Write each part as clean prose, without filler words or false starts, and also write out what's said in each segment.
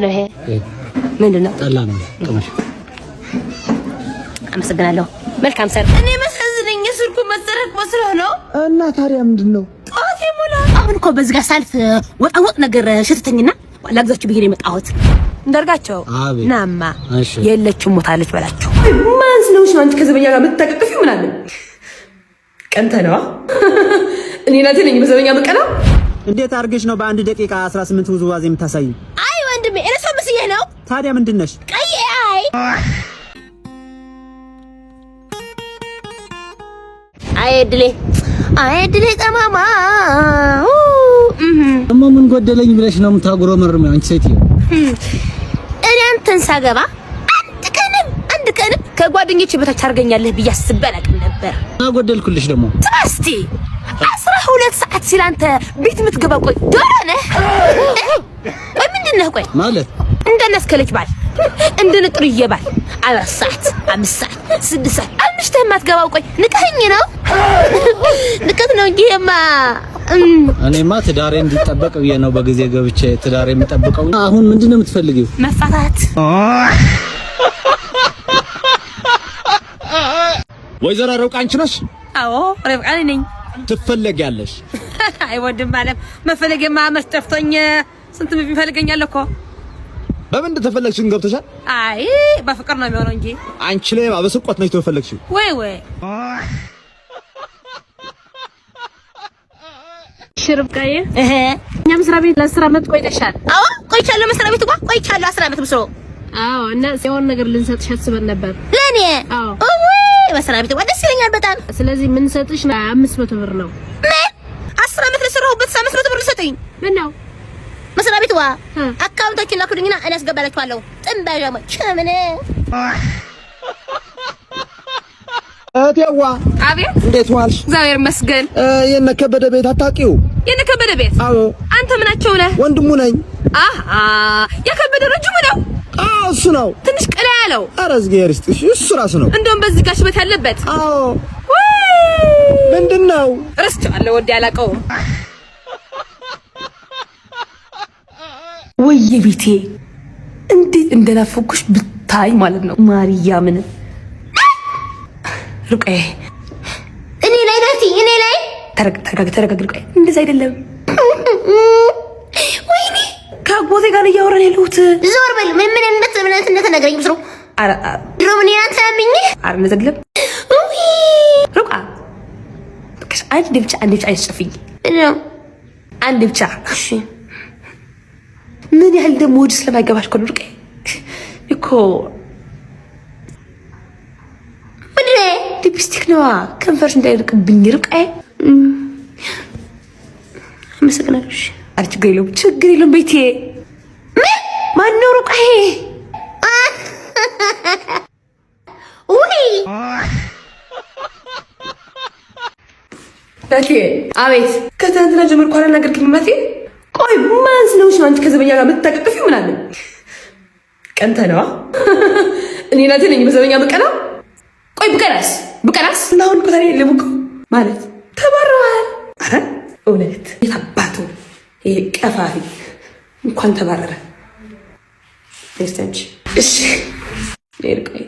ምንድነው ይሄ? ምንድነው? ጠላ ነው። ቀመሽ። አመሰግናለሁ። መልካም ሰር። እኔ መሰዝነኝ ስልኩ መሰረቅ መስሎ ነው። እና ታዲያ ምንድነው? ጧት ይሞላ። አሁን እኮ በዚህ ጋር ሳልፍ ወጣወጥ ነገር ሽተተኝና ላግዛችሁ ብዬ ነው የመጣሁት። እንደርጋቸው ናማ የለችም ሞታለች በላቸው። ማን ስለሆንሽ ነው አንቺ ከዘበኛ ጋር የምትታቀቅፊው? ምን አለ ቀንተነዋ እኔ ናቴ ነኝ በዘበኛ መቀና። እንዴት አርገሽ ነው በአንድ ደቂቃ 18 ውዝዋዜ የምታሳይ? አይ ወንድሜ እኔ ሰው መስዬ ነው። ታዲያ ምንድነሽ? ቀይ አይ ድሌ ጠማማ ምን ጎደለኝ ብለሽ ነው የምታጉረመርሚው አንቺ ሴትዮ? እኔ አንተን ሳገባ አንድ ቀንም ከጓደኞቼ በታች አርገኛለህ ብዬ አስቤ አላውቅም ነበር። አጎደልኩልሽ ደግሞ ትመስቲ 12 ሰዓት ሲል አንተ ቤት የምትገባው ቆይ ዶሮ ነህ? ቆይ ምንድን ነህ? ቆይ ማለት እንደነስከለች ባል እንደነጥሩዬ ባል 4 ሰዓት 5 ሰዓት 6 ሰዓት አምሽተህ የማትገባው ቆይ ንቀኸኝ ነው? ንቀት ነው እንጂማ እኔማ ትዳሬ እንዲጠበቅ ብዬ ነው በጊዜ ገብቼ ትዳሬ የምጠብቀው። አሁን ምንድነው የምትፈልጊው? መፋታት። ወይዘሮ ርብቃ አንቺ ነሽ? አዎ ርብቃ ነኝ። ትፈልጊያለሽ? አይ ወንድም ማለት መፈለጌማ መስጠፍቶኝ ስንት የሚፈልገኛል እኮ። በምን እንደተፈለግሽን ገብቶሻል? አይ በፍቅር ነው የሚሆነው እንጂ አንቺ ላይ በስቆት ነሽ ተፈለግሽው። ወይ ሽርብቃዬ እኛ መስሪያ ቤት ለ10 ዓመት ቆይተሻል? አዎ ቆይቻለሁ። መስሪያ ቤት እንኳን ቆይቻለሁ 10 ዓመት ብሶ። አዎ እና ሲሆን ነገር ልንሰጥሽ አስበን ነበር። ለኔ? አዎ መስሪያ ቤት ደስ ይለኛል በጣም። ስለዚህ ምን ሰጥሽ 500 ብር ነው። ምን 10 ዓመት ለሰራሁበት 500 ብር ልሰጥኝ? ምን ነው መስሪያ ቤት አካውንታችን ላኩልኝና እኔ አስገባላችኋለሁ። ጥንባጃማ ቸመነ እቴዋ አቤት። እንዴት ዋልሽ? እግዚአብሔር ይመስገን። የነከበደ ቤት አታውቂው? የነከበደ ቤት? አዎ። አንተ ምናቸው ነህ? ወንድሙ ነኝ። የከበደ ረጅሙ ነው? አዎ እሱ ነው። ትንሽ ቀላ ያለው? ኧረ እግዚአብሔር ይስጥሽ እሱ ራሱ ነው። እንደውም በዚህ ጋር ሽበት ያለበት? አዎ። ምንድነው? ረስቼዋለሁ ወዴ አላውቀውም። ወይዬ ቤቴ እንዴት እንደናፈኩሽ ብታይ ማለት ነው ማርያምን። ሩቃዬ እኔ ላይ ናቲ እኔ ላይ ተረጋግ ሩቃዬ እንደዛ አይደለም። ወይኔ ከአጎቴ ጋር እያወራን ያለሁት። ዞር በል ምን እንደተነገረኝ ብስሩ። ድሮ ምን ያንተምኝ አርነዘግለም ሩቃ አንድ ብቻ አይጨፍኝ አንድ ብቻ እሺ። ምን ያህል ደግሞ ወድ ስለማይገባሽ እኮ ነው ሩቃዬ እኮ ምንድን ነው ሊፕስቲክ ነዋ ከንፈርሽ እንዳይርቅብኝ ሩቃዬ። አመሰግናለሁ። እሺ አረ ችግር የለውም ቤቴ። ማነው ሩቃዬ? ውይ ናቲ። አቤት። ከትናንትና ጀምሮ አልናገርክኝም ናቲ? ቆይ ማን ስለሆንሽ ነው አንቺ ከዘበኛ ጋር የምትታቀቅፊው? ምን አለ ቀንተነዋ እኔ ናቲ ነኝ በዘበኛ መቀና። ቆይ ብቀናስ እናሁን እኮ ታዲያ የለም እኮ ማለት ተባረዋል። አረ እውነት የታባቱ ይሄ ቀፋፊ እንኳን ተባረረ። ደስተንች እሺ ይርቀይ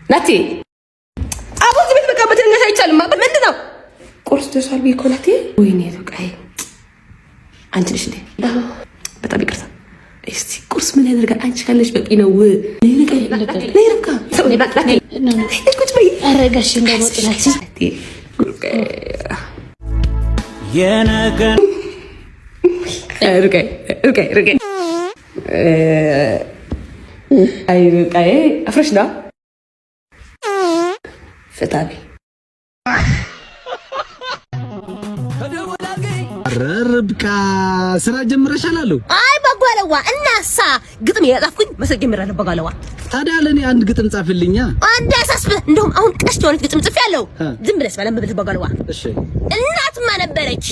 ናቲ አቦዝ ቤት በቃ በትንሽ አይቻልም። ምንድን ነው ቁርስ ደርሷል ብዬሽ እኮ ናቲ። ወይኔ ሩቃዬ አንቺ ነሽ እንዴ? በጣም ይቅርታ። እስቲ ቁርስ ምን ያደርጋል? አንቺ ካለሽ በቂ ነው። ቁጭ በይ። አረጋሽ እንደወጥናች የነገን ሩቃዬ አይ ሩቃዬ አፍረሽ ነው ፈታቢ ርብቃ ስራ ጀምረሻል አሉ። አይ በጓለዋ እናሳ ግጥም ያጻፍኩኝ መሰል ጀምራለሁ። በጓለዋ ታዲያ ለኔ አንድ ግጥም ጻፍልኛ። አንድ አሳስበህ እንደውም አሁን ቀስት የሆነች ግጥም ጽፌያለሁ። ዝም ብለሽ ባለም ብለሽ በጓለዋ። እሺ እናትማ ነበረች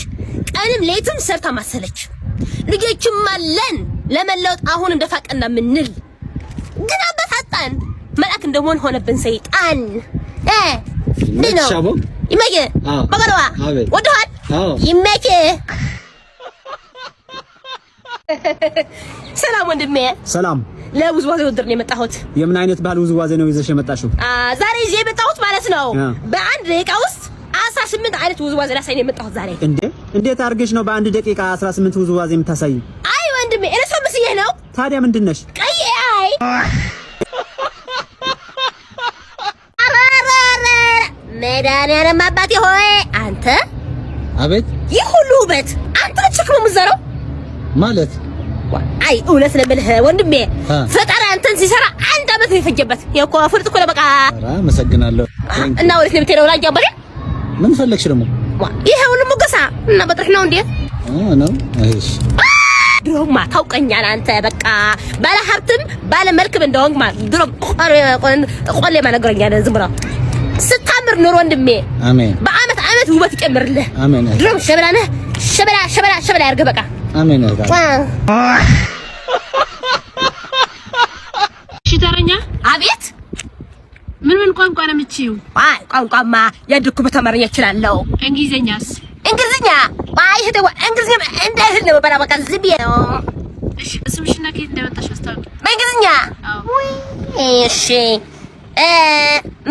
ቀንም ሌትም ሰርታ ማሰለች። ልጆችም አለን ለመለወጥ አሁን እንደፋቀና ምንል ግን አበታጣን መልአክ እንደሆነ ሆነብን ሰይጣን። ዲኖ ይመየ በጓለዋ ወደኋላ አዎ ይመች። ሰላም ወንድሜ። ሰላም። ለውዝዋዜ ውድድር ነው የመጣሁት። የምን አይነት ባህል ውዝዋዜ ነው ይዘሽ የመጣሽው? ዛሬ ይዤ የመጣሁት ማለት ነው በአንድ ደቂቃ ውስጥ 18 አይነት ውዝዋዜ ላሳይ ነው የመጣሁት ዛሬ። እንዴት አድርገሽ ነው በአንድ ደቂቃ 18 ውዝዋዜ የምታሳይ? አይ ወንድሜ እኔ ሰው መስዬ ነው። ታዲያ ምንድነሽ? ቀይ አይ መድኃኒዓለም አባቴ ሆይ አንተ። አቤት። ይህ ሁሉ ውበት አንተ ችክ ነው የምትዘራው ማለት? አይ እውነት ነው የምልህ ወንድሜ ፈጣሪ አንተን ሲሰራ አንድ አመት ነው የፈጀበት። የኮ ፍርጥ እኮ ነው በቃ። ኧረ አመሰግናለሁ። እና ወዴት ነው የምትሄደው? ላንጃ በሬ ምን ፈለግሽ ደግሞ? ይሄ ሁሉ ሙገሳ እና በጥርህ ነው እንዴ? ነው። እሺ ድሮማ ታውቀኛል አንተ በቃ ባለ ሀብትም ባለ መልክም እንደሆንክ ማለት ድሮ ቆሌ ማነገረኛል። ዝም ብሎ ስታምር ኑሮ ወንድሜ። አሜን። በአመት አመት ውበት ይጨምርልህ። አሜን። ድሮም ሸበላ ነህ። ሸበላ ያርግህ በቃ። አሜን። እሺ ተረኛ። አቤት። ምን ቋንቋ ነው የምትችይው? አይ ቋንቋማ ያድኩበት አማርኛ እችላለሁ። እንግሊዘኛስ? እንግሊዘኛ አይ ህደው እንግሊዘኛ እንደ እህል ነው በላ በቃ ዝም ብዬ ነው። እሺ ስምሽና ከየት እንደመጣሽ አስታውቂ። በእንግሊዘኛ? እሺ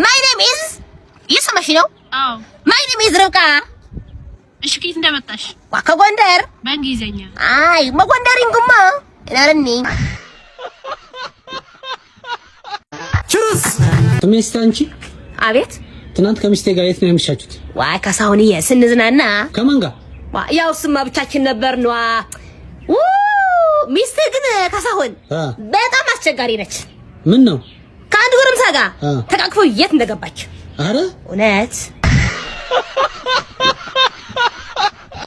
ማይ ኔም ኢዝ እየሰማሽ ነው? አዎ ማይ ኔም ኢዝ ርብቃ። እሺ ከየት እንደመጣሽ? ከጎንደር። በእንግሊዘኛ? አይ መጎንደሪንጉማ እናረኒ ቹስ ሚስት አንቺ። አቤት። ትናንት ከሚስቴ ጋር የት ነው የምሻችሁት? ዋይ ካሳሁንዬ ስንዝናና። ከማን ጋር? ያው ስማ ብቻችን ነበር ነው። ሚስት ግን ካሳሁን በጣም አስቸጋሪ ነች። ምን ነው? ከአንድ ጎረምሳ ጋር ተቃቅፎ የት እንደገባች። አረ እውነት።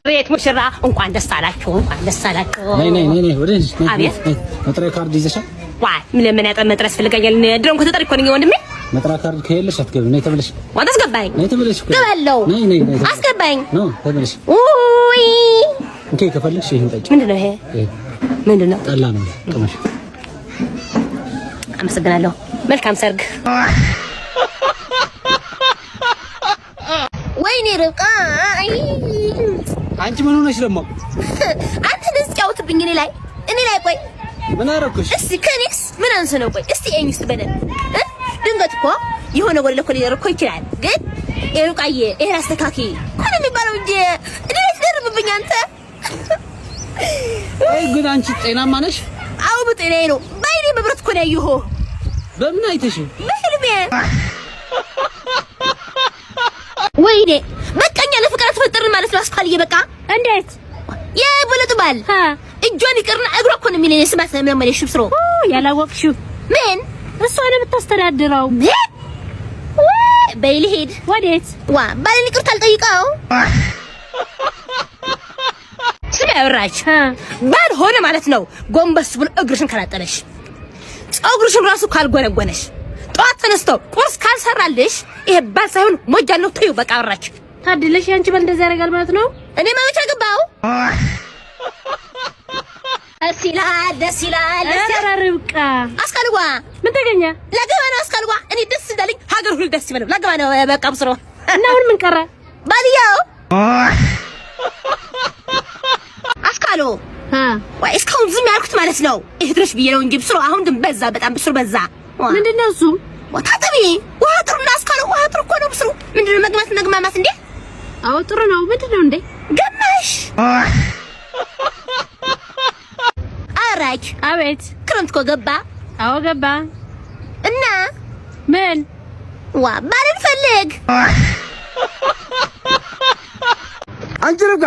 ቤት ሙሽራ እንኳን ደስ አላችሁ፣ እንኳን ደስ አላችሁ። ነይ ወደዚህ። አቤት። መጥሪያ ካርድ ይዘሻል? ዋይ ምን መጥረስ ፈልጋኛል? ድሮም ከተጠሪ እኮ ነኝ ወንድሜ። መጥሪያ ካርድ ከየለሽ አትገቢም። ነይ ተብለሽ። ዋንተ አስገባኝ። ነይ ተብለሽ እኮ ገባለሁ። ነይ አስገባኝ። ነው ተብለሽ። ኡይ እንዴ ከፈልሽ ይሄን ጠጪ። ምንድነው ይሄ? ምንድነው? ጠላ ነው። ቅመሽ። አመሰግናለሁ። መልካም ሰርግ። ወይኔ ርብቃ። አንቺ ምን ሆነሽ ደግሞ? አንተ እንደዚህ ጫውትብኝ እኔ ላይ ቆይ ምን አደረኩሽ? እስቲ ከኔስ ምን አንስ ነው? ቆይ እስቲ እኔስ በደል ድንገት እኮ የሆነ ወለ እኮ ሊደር እኮ ይችላል። ግን ርብቃዬ ይሄን አስተካኪ እኮ ነው የሚባለው እንጂ እኔ ላይ ትደርብብኝ አንተ። አይ ግን አንቺ ጤናማ ነሽ? አዎ በጤናዬ ነው። ባይኔ መብራት እኮ ነው ያየኸው። በምን አይተሽ? በህልሜ። ወይኔ በቃኛ ለፍቅር አትፈጠርን ማለት ነው አስካልዬ። በቃ እንዴት የበለጡ ባል እጇን ይቅርና እግሯ እኮ ነው የሚለኝ። ስማት ነው ማለት ሽብስሮ ያላወቅሽው ምን እሷ ነው የምታስተዳድረው። በይ ልሂድ። ወዴት? ባልን ይቅርታ አልጠይቀው ስለወራች ባል ሆነ ማለት ነው። ጎንበስ ብሎ እግርሽን ካላጠለሽ ጸጉርሽን ራሱ ካልጎነጎነሽ ጧት ተነስቶ ቁርስ ካልሰራልሽ ይሄ ባል ሳይሆን ሞጃ ነው። ተይው በቃ አወራች። ታድለሽ ያንቺ ባል እንደዛ ያደርጋል ማለት ነው። እኔ ማመቻ ገባው። ደስ ይላል። ርብቃ አስካልጓ ምን ተገኘ? ለገባ ነው አስካልጓ። እኔ ደስ እንዳለኝ ሀገር ሁሉ ደስ ይበለው። ለገባ ነው በቃ ብስሮ እና አሁን ምን ቀረ? ባልያው አስካሉ ወይ እስካሁን ዝም ያልኩት ማለት ነው ይሄ ድረስ ብዬ ነው እንጂ ብስሮ አሁን ግን በዛ፣ በጣም ብስሮ በዛ። ምንድነው እሱ? ታጠቢ ውሃ ጥሩና አስካሉ ውሃ ጥሩ እኮ ነው ብስሮ። ምንድነው መግማማት እንዴ? አዎ ጥሩ ነው። ምንድነው እንዴ? ገማሽ አራጅ። አቤት። ክረምት እኮ ገባ። አዎ ገባ። እና ምን ባልን ፈልግ። አንቺ ርብቃ።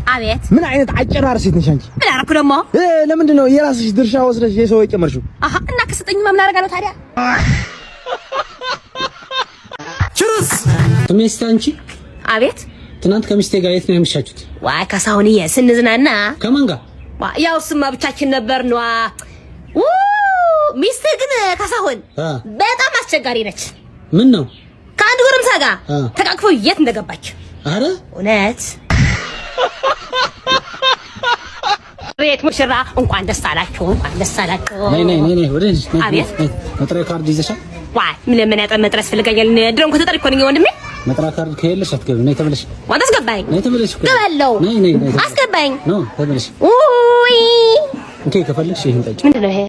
አቤት። ምን አይነት አጨራር ሴት ነሽ አንቺ? ምን አደረኩ ደግሞ? ለምንድን ነው የራስሽ ድርሻ ወስደሽ የሰው የጨመርሽው? እና ከሰጠኝ ምን አደርጋለሁ ታዲያ? ቹስ ሚስት አንቺ። አቤት። ትናንት ከሚስቴ ጋር የት ነው የምሻችሁት? ዋይ ካሳሁንዬ ስንዝናና። ከማን ጋር? ያው ስማ ብቻችን ነበር ነው። ሚስት ግን ካሳሁን በጣም አስቸጋሪ ነች። ምን ነው? ከአንድ ጎረምሳ ጋር ተቃቅፎ የት እንደገባች። አረ እውነት። ቤት ሙሽራ እንኳን ደስ አላችሁ፣ እንኳን ደስ አላችሁ። ነይ ወደዚህ። አቤት። መጥሪያ ካርድ ይዘሻል? ዋይ ምን መጥረስ ፈልጋኛል? ድሮም ከተጠሪ እኮ ነኝ ወንድሜ። መጥራ ካርድ ከሌለሽ አትገቢም። ነይ ተመለሽ። ዋት አስገባኝ። ነይ ተመለሽ። ገባለሁ። ነይ አስገባኝ። ነው ተመለሽ። ኡይ እንዴ ከፈለግሽ ይሄን ጠጪ። ምንድነው ይሄ?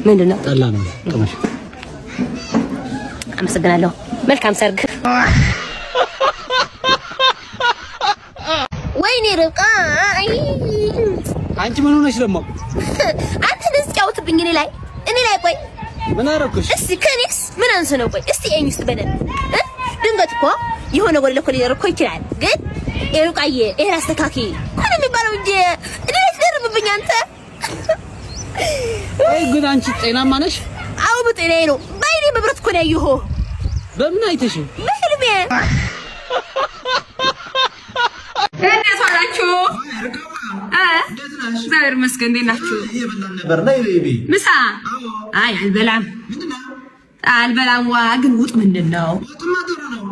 ምንድነው? ጠላ ነው። ቅመሽ። አመሰግናለሁ። መልካም ሰርግ። ወይኔ ርብቃ አንቺ ምን ሆነሽ ደግሞ? አንተ እንደዚህ ያውትብኝ እኔ ላይ ቆይ ምን አደረኩሽ? እስቲ ከኔክስ ምን አንሰ ነው? ቆይ እስቲ ኤኒስ በደል ድንገት እኮ የሆነ ወለ ኮሊደር እኮ ይችላል። ግን ርብቃዬ ይሄ አስተካኪ ኮን የሚባለው እንጂ እንዴት ደርብብኝ አንተ። አይ ግን አንቺ ጤናማ ነሽ? አው በጤናዬ ነው። ባይኔ መብረት እኮ ነው ያየሁ። በምን አይተሽ? በህልሜ። እንዴት ዋላችሁ? እግዚአብሔር ይመስገን። እንዴት ናችሁ? እየበላን ነበር። ነይ ቤቢ ምሳ። አይ አልበላም። አልበላም። ዋ ግን ውጥ ምንድነው? ወጥማ ጥሩ ነው።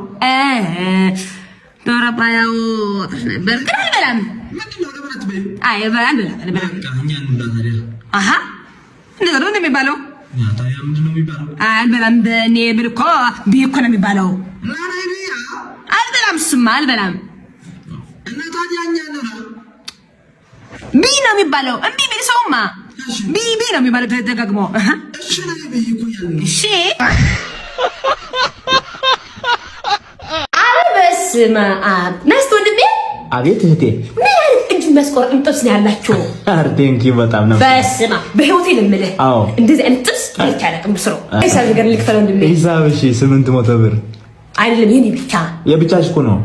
ዶሮ ባያው በርግጥ አልበላም። ምንድነው ለምን በይ? አይ አልበላም። እኛ እንብላ ታዲያ። አሃ እንደዛ ነው የሚባለው። ያ ታዲያ ምንድነው የሚባለው? አልበላም። በኔ ብልኮ ቢኮ ነው የሚባለው። ናይ ቢያ አልበላም። ስማ አልበላም። እና ታዲያ እኛ እንብላ ቢ ነው የሚባለው። እምቢ ቢል ሰውማ ቢ ነው የሚባለው ተደጋግሞ። እሺ ናይ ቢይ እኮ ያለው እሺ። በስመ አብ ናስት ወንድሜ። አቤት እህቴ። ምን አይነት እጅ መስቆርጥም ጥብስ ነው ያላችሁ? አርቴንኪ በጣም ነው። በስመ አብ በህይወቴ ልምልህ። አዎ እንደዚህ አይነት ጥብስ አይቻልም። ብስሮ ሂሳብ ነገር ልክፈል ወንድሜ። ሂሳብ እሺ 800 ብር አይደለም የኔ ብቻ። የብቻሽ እኮ ነው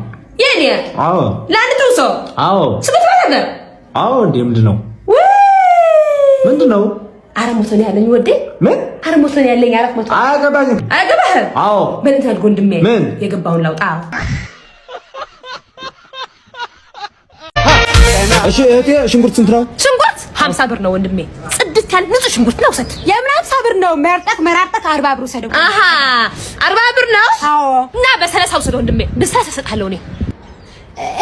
የኔ። አዎ ለአንድ ሰው። አዎ 800 ብር። አዎ እንዴ ምንድነው? ምንድነው? 400 ነው ያለኝ ወዴ። ምን 400 ነው ያለኝ? 400 አያገባኝም። አያገባህም? አዎ በእንትን አድርጎ ወንድሜ። ምን የገባውን ላውጣ። እሺ እህቴ ሽንኩርት ስንት ነው? ሽንኩርት 50 ብር ነው ወንድሜ። ጽድት ያለ ንጹህ ሽንኩርት ነው። ሰጥ የምን 50 ብር ነው? መርጠቅ 40 ብር ሰደው። አሃ 40 ብር ነው። አዎ እና በ30 ሰደው ወንድሜ። በ30 ሰጣለሁ እኔ።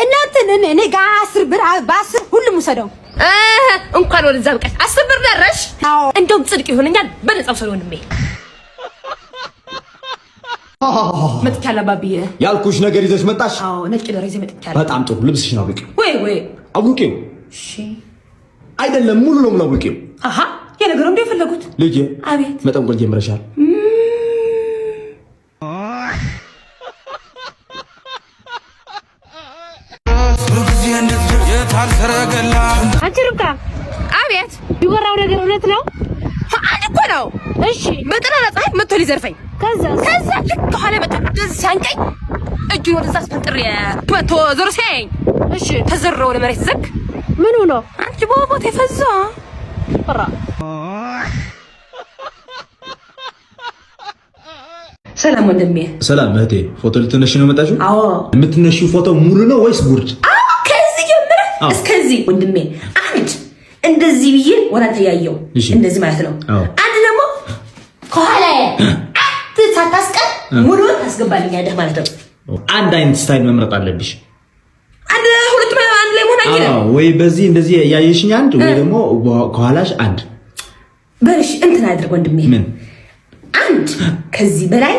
እናንተ እኔ ጋር 10 ብር በ10 ሁሉም ሰደው። እንኳን ወደዛ በቃሽ 10 ብር ደረሽ። አዎ እንደውም ጽድቅ ይሆነኛል። በነፃው ሰደው ወንድሜ። መጥቻለሁ አባብዬ። ያልኩሽ ነገር ይዘሽ መጣሽ? አዎ ነጭ ነገር ይዘሽ መጥቻለሁ። በጣም ጥሩ። ልብስሽን አውልቂው። ወይ አውልቂው። እሺ አይደለም ሙሉ ለሙሉ አውልቂው። አሃ የነገሩ እንደ የፈለጉት ልጄ። አቤት። መጠንቆል ጀምረሻል። አንቺ ርብቃ። አቤት። ይወራው ነገር እውነት ነው? አንድ እኮ ነው። እሺ በጠራራ ፀሐይ መጥቶ ሊዘርፈኝ ከዛ ልክ ከኋላ መጣ። ደስ ሲያንቀኝ እጁን ወደዛ አስፈንጥሬ መጥቶ ዞር ሲያየኝ እሺ ተዘሮ ወደ መሬት ዘግ። ምን ሆኖ? አንቺ ቦቦት የፈዛ ፈራ። ሰላም ወንድሜ። ሰላም እህቴ። ፎቶ ልትነሺ ነው መጣችሁ? አዎ። የምትነሺው ፎቶ ሙሉ ነው ወይስ ጉርድ? ከዚህ ጀምረ እስከዚህ ወንድሜ። አንድ እንደዚህ ብዬ ወራንተ ያየው እንደዚህ ማለት ነው። አንድ ደግሞ ከኋላ ሳታስቀር ሙሉ ታስገባልኛለህ ማለት ነው። አንድ አይነት ስታይል መምረጥ አለብሽ። አንድ ሁለት አንድ ላይ ሆነ አይደል? ወይ በዚህ እንደዚህ ያየሽኝ አንድ ወይ ደግሞ ከኋላሽ አንድ። በልሽ እንትን አድርግ ወንድሜ። ምን? አንድ ከዚህ በላይ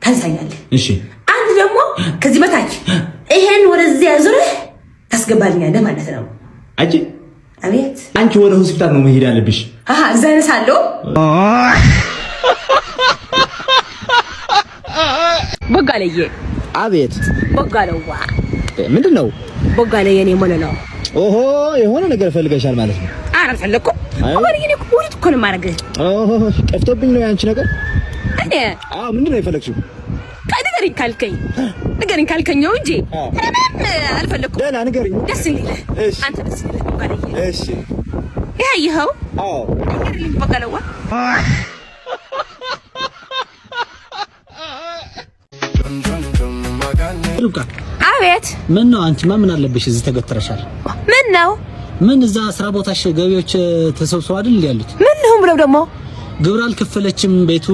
ታንሳኛለህ። እሺ። አንድ ደግሞ ከዚህ በታች ይሄን ወደዚህ አዙረህ ታስገባልኛለህ ማለት ነው። አንቺ አቤት። አንቺ ወደ ሆስፒታል ነው መሄድ ያለብሽ። አሃ እዛ ነሳለሁ። ቦጋለየ። አቤት። ቦጋለዋ ምንድነው? ቦጋለ የኔ ሞለ ነው። ኦሆ የሆነ ነገር ፈልገሻል ማለት ነው። አረ ፈለኩ። አሁን የኔ ኩሪት እኮ ነው ማረግ። ኦሆ ቀፍቶብኝ ነው ያንቺ ነገር። እኔ ምንድነው የፈለግሽው? ንገሪኝ ካልከኝ ነው እንጂ ምንም አልፈለኩም። ደህና ንገሪኝ። ደስ ይልህ አንተ ደስ ይልህ ቦጋለየ። እሺ ይኸው አዎ ንገሪኝ ቦጋለዋ። ርብቃ። አቤት። ምን ነው አንቺማ ምን አለብሽ እዚህ ተገትረሻል? ምን ነው? ምን እዛ ስራ ቦታሽ ገቢዎች ተሰብስበው አይደል እንዴ ያሉት? ምን ነው ብለው ደግሞ ግብር አልከፈለችም ቤቱ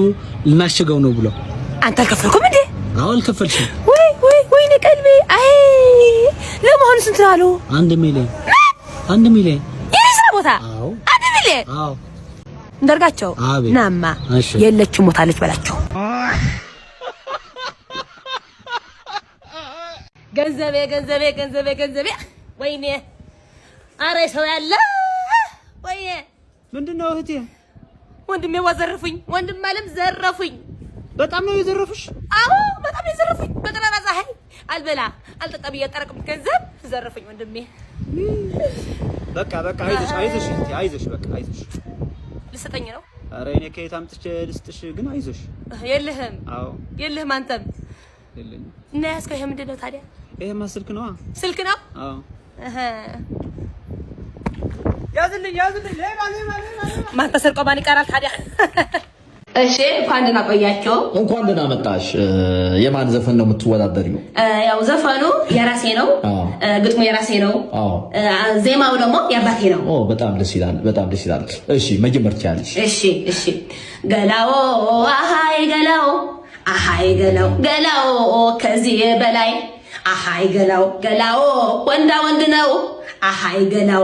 ልናሽገው ነው ብለው። አንተ አልከፈልኩም እንዴ? አዎ አልከፈልሽም። ወይ ነቀልቤ። አይ ለመሆኑ ስንት አሉ? 1 ሚሊዮን። 1 ሚሊዮን የኔ ስራ ቦታ? አዎ 1 ሚሊዮን። አዎ እንደርጋቸው ናማ የለችም ሞታለች በላቸው። ገንዘቤ ወይኔ አረ ሰው ያለ ወይኔ ምንድነው እህቴ ወንድሜ ወዘረፉኝ ወንድም ማለም ዘረፉኝ በጣም ነው የዘረፉሽ አዎ በጣም የዘረፉኝ በጠራራ ፀሐይ አልበላ አልጠጣም እያጠረቅም ገንዘብ ዘረፉኝ ወንድሜ በቃ አይዞሽ በቃ አይዞሽ ልሰጠኝ ነው አረ እኔ ከየት አምጥቼ ልስጥሽ ግን አይዞሽ የለህም አዎ የለህም አንተም የለኝም እና ያስከው ይሄ ምንድነው ታዲያ ይሄማ ስልክ ነው አዎ ያዝልኝ ማን ተሰርቆ ማን ይቀራል ታዲያ እሺ እንኳን ደህና ቆያችሁ እንኳን ደህና መጣሽ የማን ዘፈን ነው የምትወዳደሪው ያው ዘፈኑ የራሴ ነው ግጥሙ የራሴ ነው ዜማው ደግሞ የአባቴ ነው በጣም ደስ ይላል እሺ መጀመር ትችያለሽ እሺ ገላው አሃይ ገላው ከዚህ በላይ አሃይ ገላው ወንድ ነው አሃይ ገላው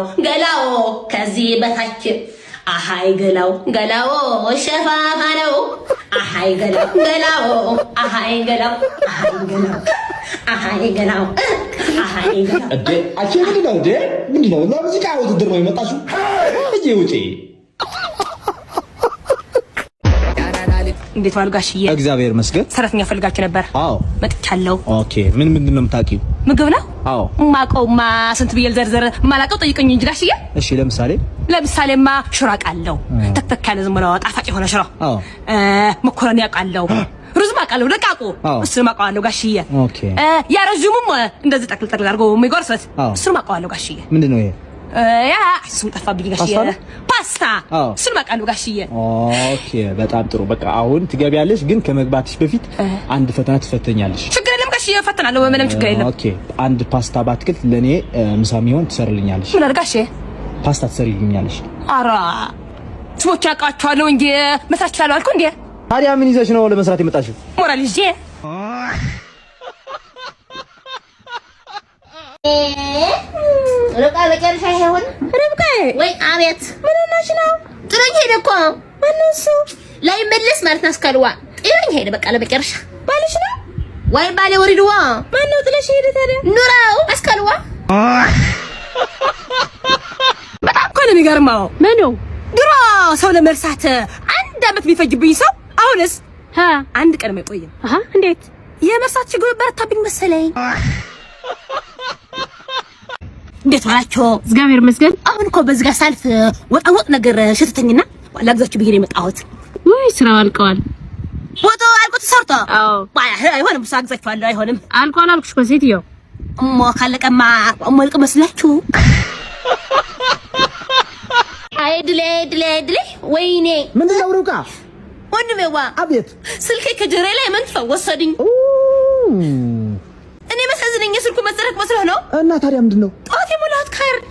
ከዚህ በታች አሃይ ገላው ሸፋፋ ነው አሃይ ገላው አቼ ምንድነው ለሙዚቃ ውድድር ነው የመጣሽው እጄ ውጪ እንዴት ዋሉ ጋሽዬ እግዚአብሔር ይመስገን ሰራተኛ ፈልጋችሁ ነበር አዎ መጥቻለሁ ኦኬ ምንድነው የምታውቂው ምግብ ነው አዎ ማቀውማ ስንት ብዬ ዘርዘር ማላቀው ጠይቀኝ እንጂ ጋሽዬ እሺ ለምሳሌማ ሽሮ አውቃለሁ ተክተክ ያለ ዝም ብሎ ጣፋጭ የሆነ ሽሮ አዎ መኮረኒ አውቃለሁ ሩዝ አውቃለሁ ደቃቁ እሱን አውቃለሁ ጋሽዬ ኦኬ ያረጁሙም እንደዚህ ጠቅልል አድርጎ የሚጎርሱት እሱን አውቃለሁ ጋሽዬ ምንድነው ይሄ ያ እሱን ጠፋብኝ ጋሽዬ ፓስታ እሱን አውቃለሁ ጋሽዬ ኦኬ በጣም ጥሩ በቃ አሁን ትገቢያለሽ ግን ከመግባትሽ በፊት አንድ ፈተና ትፈተኛለሽ ችግር የለም ጋሽዬ እፈተናለሁ ምንም ችግር የለም ኦኬ አንድ ፓስታ ባትክልት ለኔ ምሳ የሚሆን ትሰርልኛለሽ ምን አድርጋሽ ፓስታ ትሰርልኛለሽ አራ ስሞች ያውቃቸዋለሁ እንጂ መስራት ይችላል አልኩ እንዴ ታዲያ ምን ይዘሽ ነው ለመስራት የመጣሽው ሞራል ይዤ ርብቃ በጨረሻ ይሄውን ርብቃ ወይ አቤት ምን ሆነሽ ነው ጥሎኝ ሄደ እኮ ማነው እሱ ላይ መለስ ማለት ነው አስካልዋ ጥሎኝ ሄደ በቃ ለመጨረሻ ባልሽ ነው ወይ ባሌ ወሪድዋ ማነው ጥለሽ ሄደ ታዲያ ኑራው አስካልዋ በጣም እኮ ነው የሚገርመው ምኑ ድሮ ሰው ለመርሳት አንድ አመት ቢፈጅብኝ ሰው አሁንስ አንድ ቀን አይቆይም እንዴት የመርሳት ችግር በረታብኝ መሰለኝ እንዴት ዋላችሁ እግዚአብሔር ይመስገን አሁን እኮ በዚህ ጋር ሳልፍ ወጣወጥ ነገር ሸተተኝና ላግዛችሁ ብዬ ነው የመጣሁት ወይ ስራው አልቀዋል ወጣ አልቆ ተሰርቶ አዎ አይሆንም ሳግዛችኋለሁ አይሆንም አልቋል አልኩሽ እኮ ሴትዮ ካለቀማ ሞልቅ መስላችሁ አይድሌ ወይኔ ምንድነው ሩቃ ወንድሜዋ አቤት ስልኬ ከጀሬ ላይ መንፈው ወሰድኝ እኔ መሰዝነኝ የስልኩ መሰረቅ መስሎ ነው እና ታዲያ ምንድነው ጣት የሞላት ካርድ